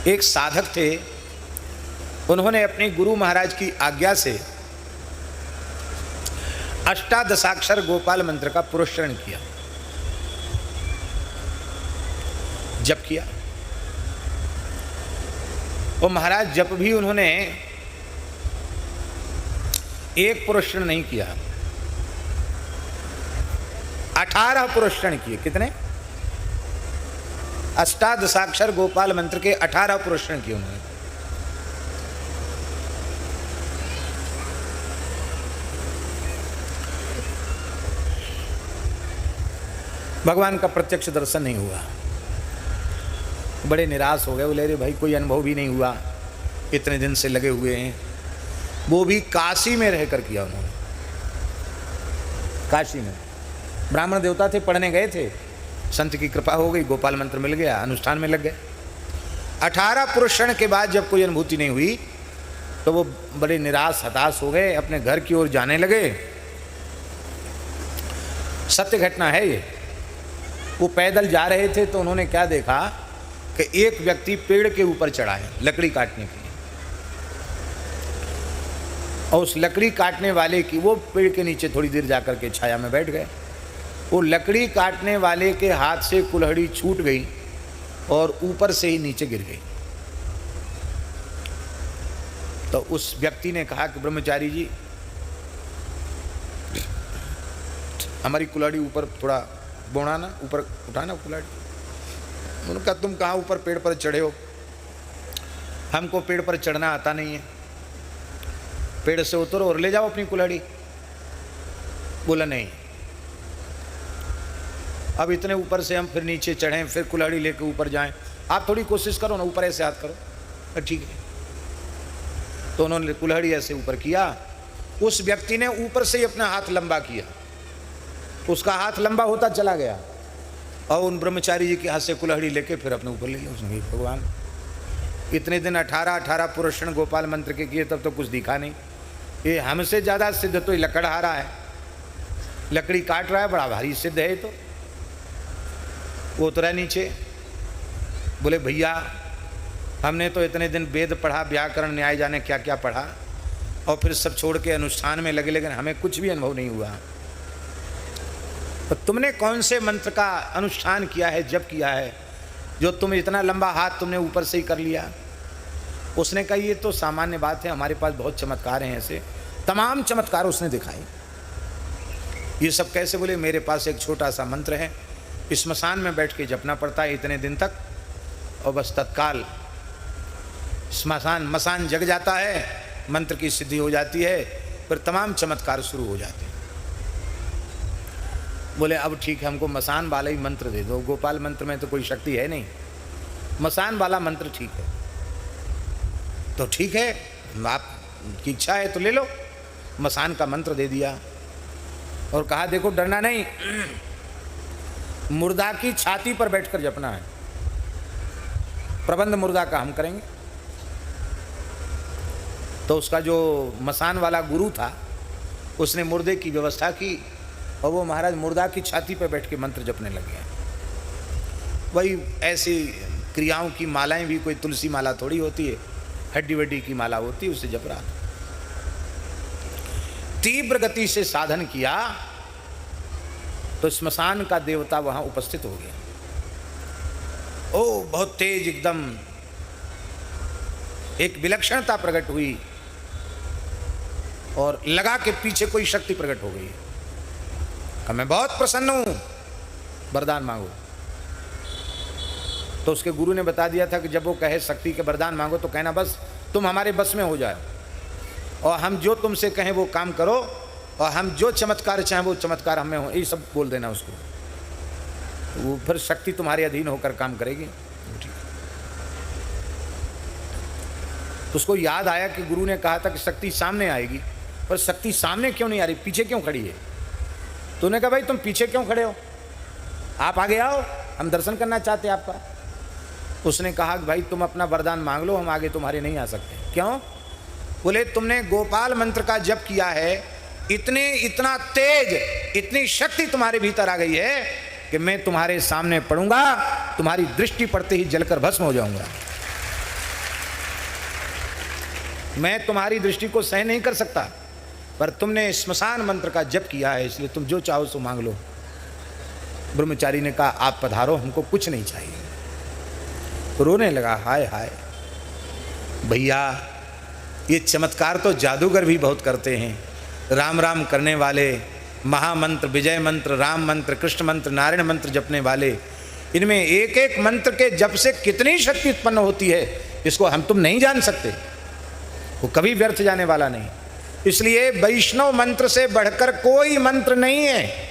एक साधक थे, उन्होंने अपने गुरु महाराज की आज्ञा से अष्टादशाक्षर गोपाल मंत्र का पुरस्चरण किया, जप किया। और महाराज जप भी उन्होंने एक पुरस्चरण नहीं किया, 18 पुरस्चरण किए। कितने? अष्टादशाक्षर गोपाल मंत्र के 18 पुरस्चरण किए उन्होंने। भगवान का प्रत्यक्ष दर्शन नहीं हुआ, बड़े निराश हो गए। बोले रे भाई कोई अनुभव भी नहीं हुआ, इतने दिन से लगे हुए हैं। वो भी काशी में रहकर किया उन्होंने, काशी में। ब्राह्मण देवता थे, पढ़ने गए थे, संत की कृपा हो गई, गोपाल मंत्र मिल गया, अनुष्ठान में लग गए। 18 पुरस्चरण के बाद जब कोई अनुभूति नहीं हुई तो वो बड़े निराश हताश हो गए, अपने घर की ओर जाने लगे। सत्य घटना है ये। वो पैदल जा रहे थे तो उन्होंने क्या देखा कि एक व्यक्ति पेड़ के ऊपर चढ़ा है लकड़ी काटने के लिए, और उस लकड़ी काटने वाले की, वो पेड़ के नीचे थोड़ी देर जाकर के छाया में बैठ गए। वो लकड़ी काटने वाले के हाथ से कुल्हाड़ी छूट गई और ऊपर से ही नीचे गिर गई। तो उस व्यक्ति ने कहा कि ब्रह्मचारी जी, हमारी कुल्हाड़ी ऊपर थोड़ा बोड़ाना, ऊपर उठाना कुल्हाड़ी। उन्होंने कहा तुम कहाँ ऊपर पेड़ पर चढ़े हो? हमको पेड़ पर चढ़ना आता नहीं है, पेड़ से उतरो और ले जाओ अपनी कुल्हाड़ी। बोला नहीं, अब इतने ऊपर से हम फिर नीचे चढ़ें, फिर कुल्हाड़ी लेकर ऊपर जाएं, आप थोड़ी कोशिश करो ना, ऊपर ऐसे हाथ करो। ठीक है। तो उन्होंने कुल्हाड़ी ऐसे ऊपर किया। उस व्यक्ति ने ऊपर से ही अपना हाथ लंबा किया, उसका हाथ लंबा होता चला गया और उन ब्रह्मचारी जी के हाथ से कुल्हाड़ी लेके फिर अपने ऊपर ले लिया। उसने कहा भगवान, इतने दिन 18 पुरस्चरण गोपाल मंत्र के किए, तब तो कुछ दिखा नहीं। ये हमसे ज़्यादा सिद्ध तो ये लकड़हारा है, लकड़ी काट रहा है, बड़ा भारी सिद्ध है। तो वो उतरा नीचे, बोले भैया हमने तो इतने दिन वेद पढ़ा, व्याकरण न्याय जाने क्या क्या पढ़ा, और फिर सब छोड़ के अनुष्ठान में लगे, लेकिन हमें कुछ भी अनुभव नहीं हुआ। तो तुमने कौन से मंत्र का अनुष्ठान किया है, जप किया है, जो तुम इतना लंबा हाथ तुमने ऊपर से ही कर लिया? उसने कहा ये तो सामान्य बात है, हमारे पास बहुत चमत्कार हैं, ऐसे तमाम चमत्कार उसने दिखाए। ये सब कैसे? बोले मेरे पास एक छोटा सा मंत्र है, स्मशान में बैठ के जपना पड़ता है इतने दिन तक, और बस तत्काल मसान जग जाता है, मंत्र की सिद्धि हो जाती है, फिर तमाम चमत्कार शुरू हो जाते हैं। बोले अब ठीक है, हमको मसान वाला ही मंत्र दे दो, गोपाल मंत्र में तो कोई शक्ति है नहीं, मसान वाला मंत्र ठीक है। तो ठीक है, आपकी इच्छा है तो ले लो। मसान का मंत्र दे दिया और कहा देखो डरना नहीं, मुर्दा की छाती पर बैठकर जपना है, प्रबंध मुर्दा का हम करेंगे। तो उसका जो मसान वाला गुरु था उसने मुर्दे की व्यवस्था की और वो महाराज मुर्दा की छाती पर बैठ के मंत्र जपने लग गए। वही ऐसी क्रियाओं की मालाएं भी, कोई तुलसी माला थोड़ी होती है, हड्डी वड्डी की माला होती है, उससे जप रहा था। तीव्र गति से साधन किया तो स्मशान का देवता वहां उपस्थित हो गया। ओ बहुत तेज, एकदम एक विलक्षणता प्रकट हुई और लगा के पीछे कोई शक्ति प्रकट हो गई। मैं बहुत प्रसन्न हूं, वरदान मांगो। तो उसके गुरु ने बता दिया था कि जब वो कहे शक्ति के वरदान मांगो तो कहना बस तुम हमारे बस में हो जाओ, और हम जो तुमसे कहें वो काम करो, और हम जो चमत्कार चाहें वो चमत्कार हमें हो, ये सब बोल देना उसको, वो फिर शक्ति तुम्हारे अधीन होकर काम करेगी। तो उसको याद आया कि गुरु ने कहा था कि शक्ति सामने आएगी, पर शक्ति सामने क्यों नहीं आ रही, पीछे क्यों खड़ी है? तो उन्होंने कहा भाई तुम पीछे क्यों खड़े हो, आप आगे आओ, हम दर्शन करना चाहते हैं आपका। उसने कहा कि भाई तुम अपना वरदान मांग लो, हम आगे तुम्हारे नहीं आ सकते। क्यों? बोले तुमने गोपाल मंत्र का जप किया है, इतना तेज, इतनी शक्ति तुम्हारे भीतर आ गई है कि मैं तुम्हारे सामने पड़ूंगा, तुम्हारी दृष्टि पड़ते ही जलकर भस्म हो जाऊंगा। मैं तुम्हारी दृष्टि को सहन नहीं कर सकता, पर तुमने स्मशान मंत्र का जप किया है, इसलिए तुम जो चाहो सो मांग लो। ब्रह्मचारी ने कहा आप पधारो, हमको कुछ नहीं चाहिए। तो रोने लगा, हाय हाय भैया, ये चमत्कार तो जादूगर भी बहुत करते हैं। राम राम करने वाले, महामंत्र, विजय मंत्र, राम मंत्र, कृष्ण मंत्र, नारायण मंत्र जपने वाले, इनमें एक एक मंत्र के जप से कितनी शक्ति उत्पन्न होती है, इसको हम तुम नहीं जान सकते। वो कभी व्यर्थ जाने वाला नहीं। इसलिए वैष्णव मंत्र से बढ़कर कोई मंत्र नहीं है।